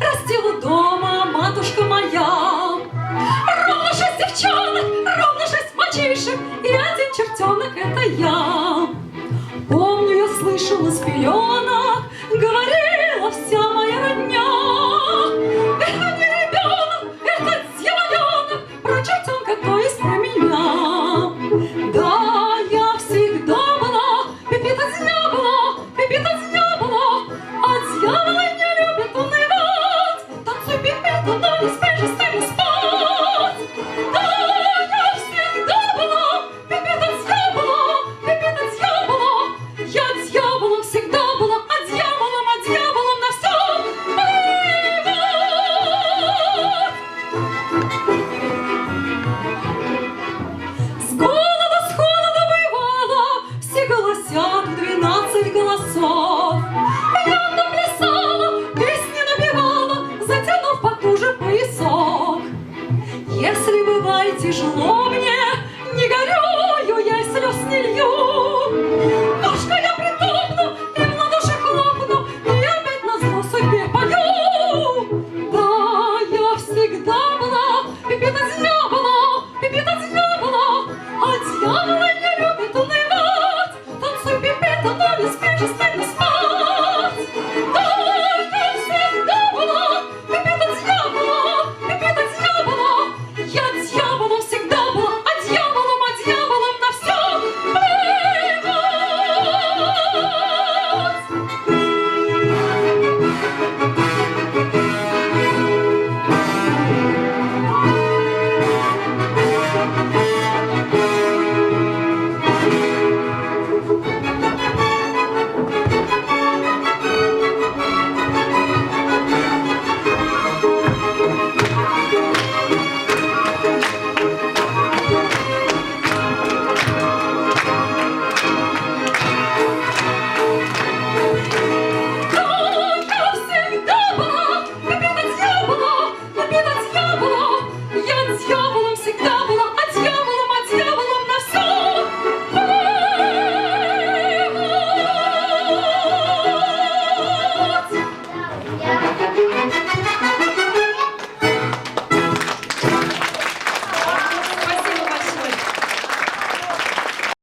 Растила дома матушка моя. Ровно 6 девчонок, ровно 6 мальчишек, и один чертенок — это я. Помню, я слышала с пеленок, говорила вся моя родня: это не ребенок, это дьяволенок, про чертенка, то есть про меня. Да, я всегда была Пепита Дьяболо, Пепита Дьяболо, а дьяволы не любят унывать. Танцуй, Пепита, но не спеши с ними спать. Да, я всегда была Пепита Дьяболо, Пепита Дьяболо. Я дьяволом всегда была, а дьяволом на все бывает. С голода бывало, все голосят в 12 голосов. Я наплясала, песни напевала, затянув потуже поясок. Если бывает тяжело мне, не горюю, я и слез не лью. Ножкой я притопну и в ладоши хлопну, и опять назло судьбе пою. Да, я всегда была Пепита Дьяболо, Пепита Дьяболо, а дьяволы не любят унывать. Танцуй, Пепита, но не спеши с ними спать. Да, я всегда была Пепита Дьяболо, Пепита Дьяболо. Я дьявол